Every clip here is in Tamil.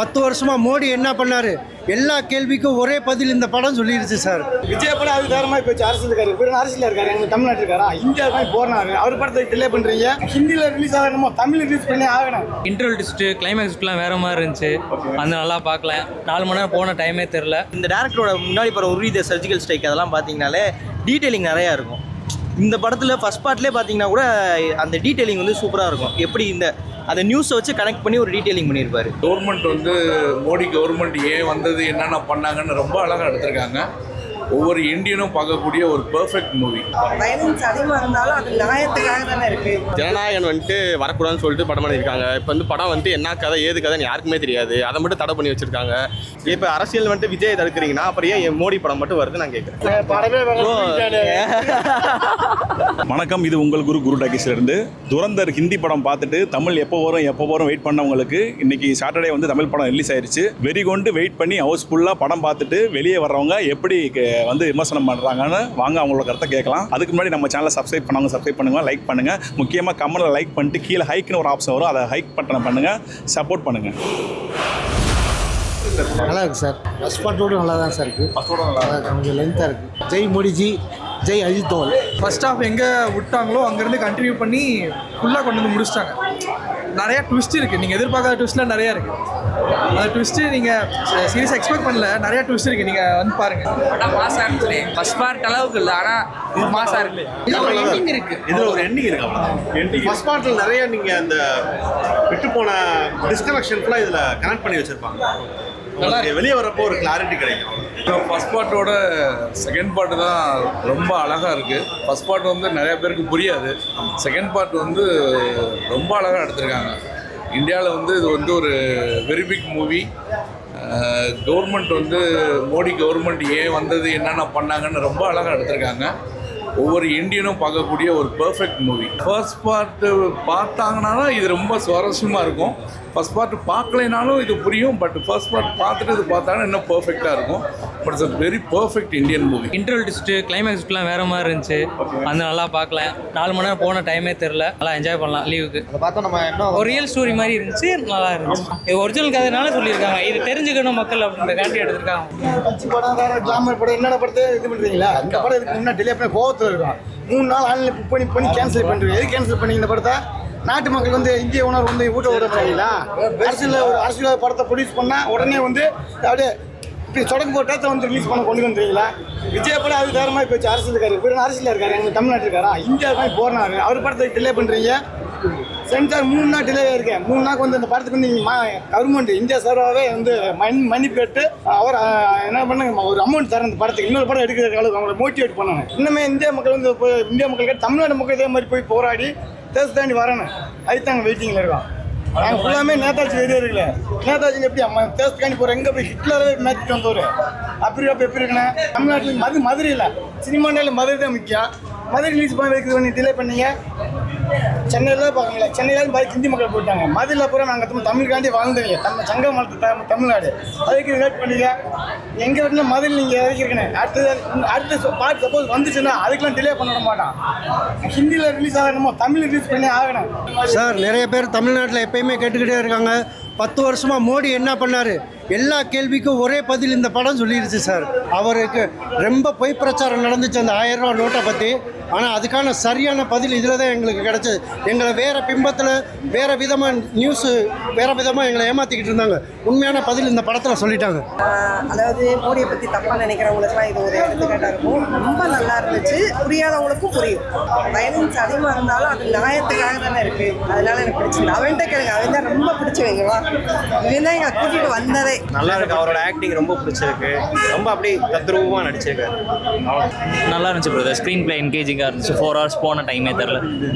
10 வருஷமா மோடி என்ன பண்ணாரு, எல்லா கேள்விக்கும் ஒரே பதில் இந்த படம் சொல்லிடுச்சு சார். விஜய் படம் அது வேற மாதிரி போச்சு. அரசியல் இருக்காரு, இப்போ அரசியல் இருக்காரு, எங்க தமிழ்நாட்டில் இருக்காரா, இந்தியா மாதிரி போறாரு. அவர் படத்தை டிலே பண்றீங்க. ஹிந்தியில் ரிலீஸ் ஆகணுமோ தமிழ் ரிலீஸ் பண்ணி ஆகணும். இன்டர்வல் ட்விஸ்ட் கிளைமேக்ஸ்லாம் வேற மாதிரி இருந்துச்சு. அந்த நல்லா பார்க்கல. 4 மணி நேரம் போன டைமே தெரில. இந்த டேரக்டரோட முன்னாடி படம் உருவித சர்ஜிக்கல் ஸ்ட்ரைக் அதெல்லாம் பார்த்தீங்கனாலே டீட்டெயிலிங் நிறையா இருக்கும். இந்த படத்தில் ஃபர்ஸ்ட் பார்ட்லேயே பார்த்தீங்கன்னா கூட அந்த டீட்டெயிலிங் வந்து சூப்பராக இருக்கும். எப்படி இந்த அந்த நியூஸை வச்சு கனெக்ட் பண்ணி ஒரு டீட்டெயிலிங் பண்ணியிருப்பாரு. கவர்மெண்ட் வந்து மோடி கவர்மெண்ட் ஏன் வந்தது, என்னென்ன பண்ணாங்கன்னு ரொம்ப அழகாக எடுத்திருக்காங்க. ஒவ்வொரு இந்தியனும் பார்க்கக்கூடிய ஒரு பெர்ஃபெக்ட் மூவி. வயலன்ஸ் அதிகமாக இருந்தாலும் அது நியாயத்துக்காக தானே இருக்கு. ஜனநாயகன் வந்துட்டு வரக்கூடாதுன்னு சொல்லிட்டு படம் பண்ணியிருக்காங்க. இப்போ வந்து படம் வந்துட்டு என்ன கதை ஏது கதைன்னு யாருக்குமே தெரியாது. அதை மட்டும் தடை பண்ணி வச்சிருக்காங்க. இப்போ அரசியல் வந்துட்டு விஜய் தடுக்கிறீங்கன்னா அப்புறம் ஏன் மோடி படம் மட்டும் வருது நான் கேட்குறேன். வணக்கம், இது உங்கள் குரு டாக்கீஸ்லேருந்து. துரந்தர் ஹிந்தி படம் பார்த்துட்டு தமிழ் எப்போ வரும் வெயிட் பண்ணவங்களுக்கு இன்னைக்கு சாட்டர்டே வந்து தமிழ் படம் ரிலீஸ் ஆயிருச்சு. வெறி கொண்டு வெயிட் பண்ணி ஹவுஸ்ஃபுல்லாக படம் பார்த்துட்டு வெளியே வர்றவங்க எப்படி வந்து விமர்சனம் பண்ணுறாங்கன்னு வாங்க அவங்களோட கருத்தை கேட்கலாம். அதுக்கு முன்னாடி நம்ம சேனலை சப்ஸ்கிரைப் பண்ணுங்க, லைக் பண்ணுங்க. முக்கியமாக கமெண்ட்ல லைக் பண்ணிட்டு கீழே ஹைக்னு ஒரு ஆப்ஷன் வரும், அதை ஹைக் பட்டன் பண்ணுங்க, சப்போர்ட் பண்ணுங்க. நல்லா இருக்கு சார். ஃபர்ஸ்ட் பார்ட்டோடு நல்லா தான் சார் இருக்கு. கொஞ்சம் லென்த்தாக இருக்கு. ஜெய் மோடிஜி, ஜெய் அஜித் தோல். ஃபர்ஸ்ட் ஆஃப் எங்கே விட்டாங்களோ அங்கேருந்து கண்டினியூ பண்ணி ஃபுல்லாக கொண்டு வந்து முடிச்சிட்டாங்க. நிறையா ட்விஸ்ட் இருக்குது. நீங்கள் எதிர்பார்க்காத ட்விஸ்ட்லாம் நிறையா இருக்குது. அந்த ட்விஸ்ட்டு நீங்கள் சீரியஸாக எக்ஸ்பெக்ட் பண்ணல. நிறையா ட்விஸ்ட் இருக்குது, நீங்கள் வந்து பாருங்கள். ஆனால் மாசாக இருந்துச்சு. ஃபர்ஸ்ட் பார்ட் அளவுக்கு இல்லை, ஆனால் இது மாசாக இருக்குது. இதில் ஒரு எண்டிங் இருக்குது. இதில் ஒரு எண்டிங் இருக்கு. ஃபர்ஸ்ட் பார்ட்டில் நிறைய நீங்கள் அந்த விட்டு போன டிஸ்கனெக்ஷன்ஸ்லாம் இதில் கனெக்ட் பண்ணி வச்சுருப்பாங்க. வெளியே வரப்போ ஒரு கிளாரிட்டி கிடைக்கும். ஃபர்ஸ்ட் பார்ட்டோட செகண்ட் பார்ட்டு தான் ரொம்ப அழகாக இருக்குது. ஃபர்ஸ்ட் பார்ட் வந்து நிறைய பேருக்கு புரியாது. செகண்ட் பார்ட் வந்து ரொம்ப அழகாக எடுத்திருக்காங்க. இந்தியாவில் வந்து இது வந்து ஒரு வெரி பிக் மூவி. கவர்மெண்ட் வந்து மோடி கவர்மெண்ட் ஏன் வந்தது, என்னென்ன பண்ணாங்கன்னு ரொம்ப அழகாக எடுத்திருக்காங்க. ஒவ்வொரு இந்தியனும் பார்க்கக்கூடிய ஒரு பெர்ஃபெக்ட் மூவி. ஃபர்ஸ்ட் பார்ட்டு பார்த்தாங்கனாலும் இது ரொம்ப சுவாரஸ்யமாக இருக்கும். ஃபர்ஸ்ட் பார்ட் பார்க்கலைனாலும் இது புரியும். பட் ஃபர்ஸ்ட் பார்ட் பார்த்துட்டு இது பார்த்தாங்கன்னா இன்னும் பெர்ஃபெக்டாக இருக்கும். But it's a very perfect Indian movie. Interval twist கிளைமேக்ஸ்லாம் வேற மாதிரி இருந்துச்சு. அந்த நல்லா பார்க்கல. 4 மணி நேரம் போன டைமே தெரில. நல்லா என்ஜாய் பண்ணலாம் லீவுக்கு. பார்த்தா நம்ம என்ன ஒரு ரியல் ஸ்டோரி மாதிரி இருந்துச்சு. நல்லா இருந்துச்சு. இது ஒரிஜினல் கதைனால சொல்லியிருக்காங்க. இது தெரிஞ்சுக்கணும் மக்கள் அப்படின்ற காண்டி எடுத்திருக்காங்க. கட்சி படம் வேற கிளாமர் படம் என்னென்ன படத்தை இது பண்ணுறீங்களா? அந்த படம் இதுக்கு முன்னாடி டிலே பண்ணி கோவத்தில் இருக்கும். 3 நாள் ஆன்லைன் புக் பண்ணி கேன்சல் பண்ணுறீங்க. எது கேன்சல் பண்ணி இந்த படத்தை? நாட்டு மக்கள் வந்து இந்திய உணர்வு வந்து ஊட்ட விடுறீங்களா? அரசியல் படத்தை ப்ரொடியூஸ் பண்ணால் உடனே வந்து அப்படியே இப்படி தொடக்க போட்டால் வந்து ரிலீஸ் பண்ண கொண்டு வந்துடுறீங்களா? விஜய் படம் அது வேற மாதிரி போச்சு. அரசியல் இருக்காரு, இப்போ அரசியல் இருக்காரு, எங்கள் தமிழ்நாட்டில் இருக்காரா, இந்தியா மாதிரி போறாரு. அவர் படத்தை டிலே பண்ணுறீங்க. சென்சார் 3 நாள் டிலே இருக்கேன். 3 நாளுக்கு வந்து இந்த படத்துக்கு வந்து நீங்கள் கவர்மெண்ட் இந்தியா சார்பாகவே வந்து மணி கேட்டு அவர் என்ன பண்ணுங்க, ஒரு அமௌண்ட் தரேன் இந்த படத்துக்கு. இன்னொரு படம் எடுக்கிற அளவுக்கு அவங்களை மோட்டிவேட் பண்ணணும். இன்னுமே இந்திய மக்கள் வந்து இந்திய மக்கள் தமிழ்நாடு மக்கள் இதே மாதிரி போய் போராடி தேச தாண்டி வரணும். அதுதாங்க வெயிட்டிங்கில் இருக்கோம். நாங்கள் ஃபுல்லாமே நேதாஜி வெளியே இருக்குல்ல. நேதாஜி எப்படி தேசத்துக்காண்டி போகிற எங்கே போய் ஹிட்லரே மேத்திட்டு வந்தவர். அப்படி அப்போ எப்படி இருக்குண்ணே? தமிழ்நாட்டில் மதுரையில் சினிமாண்டில் மதுரை தான் முக்கியம். மதுரை ரிலீஸ் பண்ணி வைக்கிறது பண்ணி டிலே பண்ணீங்க. சென்னையில் பார்க்கல. சென்னையில் பாதி ஹிந்தி மக்கள் போயிட்டாங்க. மதுரையில் பூரா நாங்கள் தமிழுக்காண்டி வாழ்ந்துவீங்க. சங்கம் வளர்த்து தமிழ்நாடு அதுக்கு ரிலேட் பண்ணீங்க. எங்கள் வீட்டில் மதுரையில் நீங்கள் இறக்கிருக்கேன். அடுத்த பாட்டு சப்போஸ் வந்துச்சுன்னா அதுக்கெலாம் டிலே பண்ண மாட்டான். ஹிந்தியில் ரிலீஸ் ஆகணுமோ தமிழ் ரிலீஸ் பண்ணி ஆகணும். சார், நிறைய பேர் தமிழ்நாட்டில் எப்பயுமே கேட்டுக்கிட்டே இருக்காங்க, 10 வருஷமா மோடி என்ன பண்ணாரு, எல்லா கேள்விக்கும் ஒரே பதில் இந்த படம் சொல்லிடுச்சு சார். அவருக்கு ரொம்ப பொய் பிரச்சாரம் நடந்துச்சு அந்த 1000 ரூபா நோட்டை பற்றி. ஆனால் அதுக்கான சரியான பதில் இதில் தான் எங்களுக்கு கிடச்சிது. எங்களை வேறு பிம்பத்தில் வேறு விதமாக நியூஸு வேறு விதமாக எங்களை ஏமாற்றிக்கிட்டு இருந்தாங்க. உண்மையான பதில் இந்த படத்தில் சொல்லிட்டாங்க. அதாவது மோடியை பற்றி தப்பாக நினைக்கிறவங்களுக்குலாம் இது ஒரு எடுத்துக்காட்டாக இருக்கும். ரொம்ப நல்லா இருந்துச்சு. புரியாதவங்களுக்கும் புரியும். வயலன்ஸ் அதிகமாக இருந்தாலும் அது நியாயத்துக்காக தானே இருக்குது. அதனால எனக்கு பிடிச்சிருக்கு. அவன்கிட்ட கேளுங்க, அவன் தான் ரொம்ப பிடிச்சவங்கவா. இவன் தான் எங்களை கூட்டிகிட்டு வந்ததே. நல்லா இருக்கு. அவரோட ஆக்டிங் ரொம்ப பிடிச்சிருக்கு. ரொம்ப அப்படி தத்ரூபமாக நடிச்சிருக்காரு. நல்லா இருந்துச்சு பிரதர். ஸ்க்ரீன் பிளே என்கேஜிங்காக இருந்துச்சு. 4 hours போன டைமே தெரில.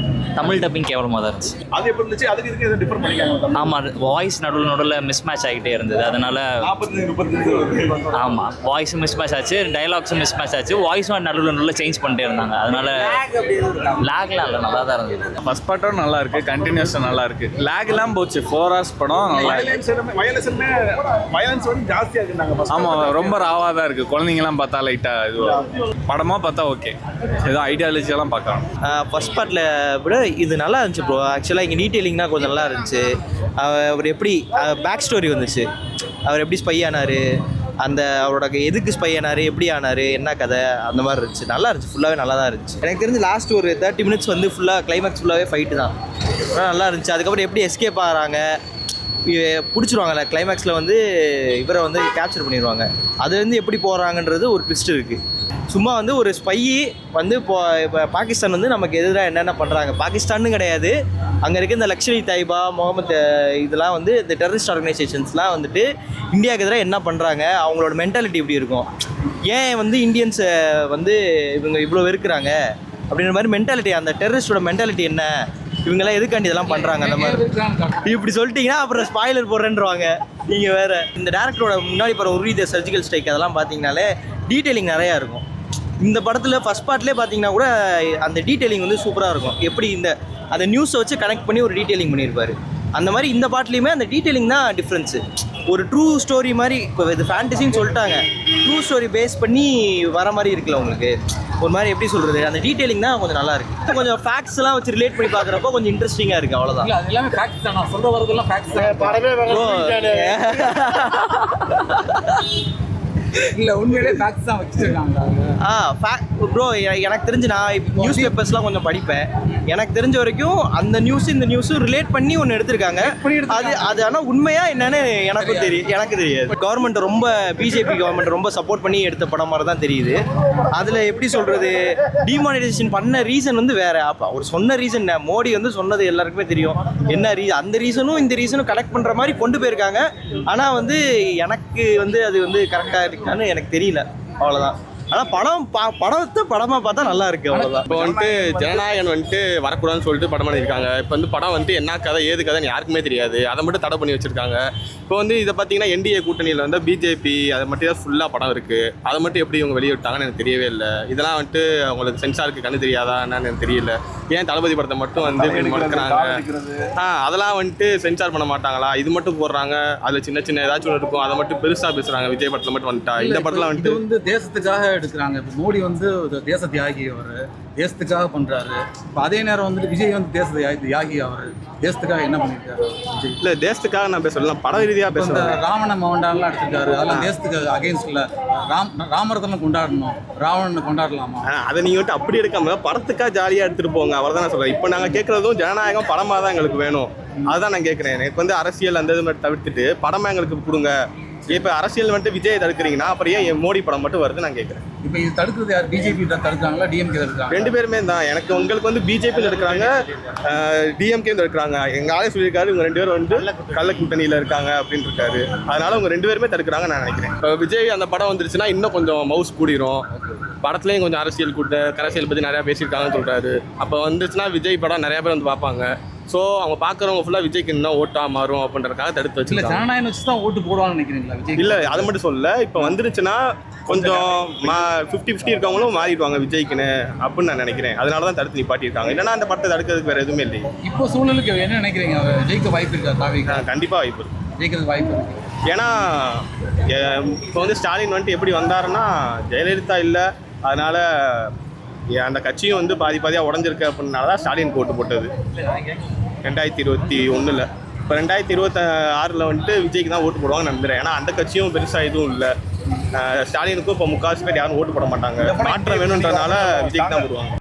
தமிழ் டப்பிங் கேவலமாக தான் இருந்துச்சு. அது எப்படி இருந்துச்சு? அதுக்கு இதுக்கு எதுவும் டிஃபர் பண்ணிக்காங்க? ஆமாம், வாய்ஸ் நடுவில் மிஸ் மேட்ச் ஆகிட்டே இருந்தது. அதனால 40-35 ஆமாம், வாய்ஸும் மிஸ் மேட்ச் ஆச்சு, டைலாக்ஸும் மிஸ் மேட்ச் ஆச்சு, வாய்ஸும் நடுவில் சேஞ்ச் பண்ணிட்டே இருந்தாங்க. அதனால லேக்லாம் இல்லை, நல்லா தான் இருந்தது. ஃபர்ஸ்ட் பார்ட்டும் நல்லா இருக்கு, கண்டினியூஸாக நல்லா இருக்கு. லேக்லாம் போச்சு. 4 hours படம் நல்லா வயலன்ஸ் வந்து ஜாஸ்தியாக இருக்குன்னாங்க. ஆமாம், ரொம்ப ராவாக தான் இருக்குது. குழந்தைங்கலாம் பார்த்தா லைட்டாக இது படமாக பார்த்தா ஓகே. ஏதோ ஐடியா பயாலஜியெல்லாம் பார்க்கலாம். ஃபர்ஸ்ட் பார்ட்டில் விட இது நல்லா இருந்துச்சு ப்ரோ. ஆக்சுவலாக இங்கே டீட்டெயிலிங்னா கொஞ்சம் நல்லா இருந்துச்சு. அவர் எப்படி பேக் ஸ்டோரி வந்துச்சு, அவர் எப்படி ஸ்பை ஆனார், அந்த அவரோட எதுக்கு ஸ்பை ஆனார், எப்படி ஆனார், என்ன கதை, அந்த மாதிரி இருந்துச்சு. நல்லா இருந்துச்சு, ஃபுல்லாகவே நல்லா தான் இருந்துச்சு. எனக்கு தெரிஞ்சு லாஸ்ட் ஒரு 30 மினிட்ஸ் வந்து ஃபுல்லாக கிளைமேக்ஸ் ஃபுல்லாகவே ஃபைட்டு தான். நல்லா இருந்துச்சு. அதுக்கப்புறம் எப்படி எஸ்கேப் ஆகிறாங்க, பிடிச்சிருவாங்கல்ல கிளைமேக்ஸில் வந்து இவரை வந்து கேப்சர் பண்ணிடுவாங்க. அது வந்து எப்படி போகிறாங்கன்றது ஒரு ட்விஸ்ட் இருக்குது. சும்மா வந்து ஒரு ஸ்பை வந்து இப்போ பாகிஸ்தான் வந்து நமக்கு எதிராக என்னென்ன பண்ணுறாங்க, பாகிஸ்தான்னு கிடையாது, அங்கே இருக்க இந்த லக்ஷரி தாய்பா, முகமது இதெல்லாம் வந்து இந்த டெரரிஸ்ட் ஆர்கனைசேஷன்ஸ்லாம் வந்துட்டு இந்தியாவுக்கு எதிராக என்ன பண்ணுறாங்க, அவங்களோட மென்டாலிட்டி எப்படி இருக்கும், ஏன் வந்து இந்தியன்ஸை வந்து இவங்க இவ்வளோ வெறுக்கிறாங்க அப்படின்ற மாதிரி மென்டாலிட்டி, அந்த டெரரிஸ்டோட மென்டாலிட்டி என்ன, இவங்கெல்லாம் எதுக்காண்டி இதெல்லாம் பண்ணுறாங்க, அந்த மாதிரி இப்படி சொல்லிட்டீங்கன்னா அப்புறம் ஸ்பாய்லர் போடுறேன்றவாங்க நீங்கள் வேறு. இந்த டேரக்டரோட முன்னாடி போகிற உரி தி சர்ஜிக்கல் ஸ்ட்ரைக் அதெல்லாம் பார்த்தீங்கனாலே டீட்டெயிலிங் நிறையா இருக்கும். இந்த படத்தில் ஃபஸ்ட் பார்ட்லேயே பார்த்தீங்கன்னா கூட அந்த டீட்டெயிலிங் வந்து சூப்பராக இருக்கும். எப்படி அந்த நியூஸை வச்சு கனெக்ட் பண்ணி ஒரு டீட்டெயிலிங் பண்ணியிருப்பார். அந்த மாதிரி இந்த பாட்லேயுமே அந்த டீட்டெயிலிங் தான் டிஃப்ரென்ஸு. ஒரு ட்ரூ ஸ்டோரி மாதிரி, இப்போ இது ஃபேண்டசின்னு சொல்லிட்டாங்க, ட்ரூ ஸ்டோரி பேஸ் பண்ணி வர மாதிரி இருக்குல்ல உங்களுக்கு, ஒரு மாதிரி எப்படி சொல்கிறது, அந்த டீட்டெயிலிங் தான் கொஞ்சம் நல்லா இருக்குது. கொஞ்சம் ஃபேக்ட்ஸ்லாம் வச்சு ரிலேட் பண்ணி பார்க்குறப்போ கொஞ்சம் இன்ட்ரெஸ்டிங்காக இருக்குது, அவ்வளோதான். அது எல்லாமே ஃபேக்ட்ஸ் தான், நான் சொல்ல வரதெல்லாம் ஃபேக்ட்ஸ் தான். படமே இல்லை உண்மையிலே ஃபேக்ட்ஸ் தான் வச்சுருக்காங்க. ப்ரோ எனக்கு தெரிஞ்சு நான் நியூஸ் பேப்பர்ஸ்லாம் கொஞ்சம் படிப்பேன். எனக்கு தெரிஞ்ச வரைக்கும் அந்த இந்த நியூஸும் ரிலேட் பண்ணி ஒன்று எடுத்திருக்காங்க. அது ஆனால் உண்மையாக என்னன்னு எனக்கு தெரியாது. கவர்மெண்ட் ரொம்ப பிஜேபி கவர்மெண்ட் ரொம்ப சப்போர்ட் பண்ணி எடுத்த படம் மாதிரி தான் தெரியுது. அதில் எப்படி சொல்கிறது, டிமானிட்டைசேஷன் பண்ண ரீசன் வந்து வேறு. அப்போ அவர் சொன்ன ரீசன், மோடி வந்து சொன்னது எல்லாருக்குமே தெரியும் என்ன அந்த ரீசனும் இந்த ரீசனும் கனெக்ட் பண்ணுற மாதிரி கொண்டு போயிருக்காங்க. ஆனால் வந்து எனக்கு வந்து அது வந்து கரெக்டாக இருக்கான்னு எனக்கு தெரியல, அவ்வளோதான். ஆனால் படமாக பார்த்தா நல்லா இருக்கு, அவ்வளோதான். இப்போ வந்துட்டு ஜனநாயகன் வந்துட்டு வரக்கூடாதுன்னு சொல்லிட்டு படம் பண்ணியிருக்காங்க. இப்போ வந்து படம் வந்துட்டு என்ன கதை ஏது கதைன்னு யாருக்குமே தெரியாது, அதை மட்டும் தடை பண்ணி வச்சிருக்காங்க. இப்போ வந்து இதை பார்த்தீங்கன்னா என்டிஏ கூட்டணியில் வந்து பிஜேபி அதை மட்டும் தான் ஃபுல்லாக படம் இருக்குது. அதை மட்டும் எப்படி இவங்க வெளியே விட்டாங்கன்னு எனக்கு தெரியவே இல்லை. இதெல்லாம் வந்துட்டு அவங்களுக்கு சென்சாருக்கு கண்ணு தெரியாதா என்னன்னு எனக்கு தெரியல. ஏன் தளபதி படத்தை மட்டும் வந்து மறுக்கிறாங்க, அதெல்லாம் வந்துட்டு சென்சார் பண்ண மாட்டாங்களா, இது மட்டும் போடுறாங்க, அதில் சின்ன சின்ன ஏதாச்சும் ஒன்று இருக்கும், அதை மட்டும் பெருசாக பேசுகிறாங்க. விஜய் படத்தில் மட்டும் வந்துட்டா, இந்த படத்தில் வந்துட்டு தேசத்துக்காக எடுக்கிறாங்க. இப்போ மோடி வந்து தேச தியாகி, அவர் தேசத்துக்காக பண்றாரு. இப்போ அதே நேரம் வந்துட்டு விஜய் வந்து தேச தியாகி, அவர் தேசத்துக்காக என்ன பண்ணியிருக்காரு விஜய்? இல்லை தேசத்துக்காக நான் பேசலாம், பட ரீதியாக பேசுகிறேன். ராவண மவண்டாலாம் எடுத்திருக்காரு, அதெல்லாம் தேசத்துக்கு அகைன்ஸ்ட் இல்லை. ராமரத்தனம் கொண்டாடணும், ராவணனை கொண்டாடலாமா? அதை நீங்கள் வந்துட்டு அப்படி எடுக்காம படத்துக்காக ஜாலியாக எடுத்துகிட்டு போங்க, அவர் தான் நான் சொல்கிறேன். இப்போ நாங்கள் கேட்குறதும் ஜனநாயகம் படமாக தான் எங்களுக்கு வேணும், அதுதான் நான் கேட்குறேன். எனக்கு வந்து அரசியல் அந்த இது மட்டும் தவிர்த்துட்டு படமாக எங்களுக்கு கொடுங்க. இப்போ அரசியல் வந்துட்டு விஜய் தடுக்கிறீங்கன்னா அப்புறம் ஏன் மோடி படம் மட்டும் வருது நான் கேட்குறேன். இப்போ இது தடுக்கிறது யார்? பிஜேபி தான் தடுக்கிறாங்களா, டிஎம்கே தடுக்கிறாங்க? ரெண்டு பேருமே தான். உங்களுக்கு வந்து பிஜேபியில் இருக்கிறாங்க, டிஎம்கே இருக்கிறாங்க. எங்கள் ஆளே சொல்லியிருக்காரு இவங்க ரெண்டு பேரும் வந்து கள்ள கூட்டணியில் இருக்காங்க அப்படின்னு இருக்காரு. அதனால அவங்க ரெண்டு பேருமே தடுக்கிறாங்க நான் நினைக்கிறேன். இப்போ விஜய் அந்த படம் வந்துருச்சுன்னா இன்னும் கொஞ்சம் மவுஸ் கூடிரும். படத்துலேயும் கொஞ்சம் அரசியல் அரசியல் பற்றி நிறையா பேசியிருக்காங்கன்னு சொல்கிறாரு. அப்போ வந்துச்சுன்னா விஜய் படம் நிறையா பேர் வந்து பார்ப்பாங்க. ஸோ அவங்க பார்க்குறவங்க ஃபுல்லாக விஜய்க்கு இன்னும் ஓட்டாக மாறும் அப்படின்றதுக்காக தடுத்து வச்சு. இல்லை ஜனநாயகம் வச்சு தான் ஓட்டு போடுவாங்கன்னு நினைக்கிறீங்களா விஜய்? இல்லை அதை மட்டும் சொல்ல, இப்போ வந்துருச்சுன்னா கொஞ்சம் 50-50 இருக்கவங்களும் மாறிடுவாங்க விஜய்க்குன்னு அப்படின்னு நான் நினைக்கிறேன். அதனால தான் தடுத்து நிப்பாட்டியிருக்காங்க. இல்லைன்னா அந்த படத்தை தடுக்கிறதுக்கு வேறு எதுவுமே இல்லை. இப்போ சூழலுக்கு என்ன நினைக்கிறீங்க, ஜெயிக்க வாய்ப்பு இருக்கா? தாவிக்கு கண்டிப்பாக வாய்ப்பு இருக்கு, ஜெயிக்கிறதுக்கு வாய்ப்பு இருக்கு. ஏன்னா இப்போ வந்து ஸ்டாலின் வந்துட்டு எப்படி வந்தாருன்னா ஜெயலலிதா இல்லை, அதனால் அந்த கட்சியும் வந்து பாதியாக உடஞ்சிருக்கு அப்படின்னால தான் ஸ்டாலினுக்கு ஓட்டு போட்டது 2021. இப்போ 2026 வந்துட்டு விஜய்க்கு தான் ஓட்டு போடுவாங்கன்னு நம்புகிறேன். ஏன்னா அந்த கட்சியும் பெருசாக எதுவும் இல்லை. ஸ்டாலினுக்கும் இப்போ முக்கால்வாசி பேர் யாரும் ஓட்டு போட மாட்டாங்க. மாற்றம் வேணுன்றதுனால விஜய்க்கு தான் போடுவாங்க.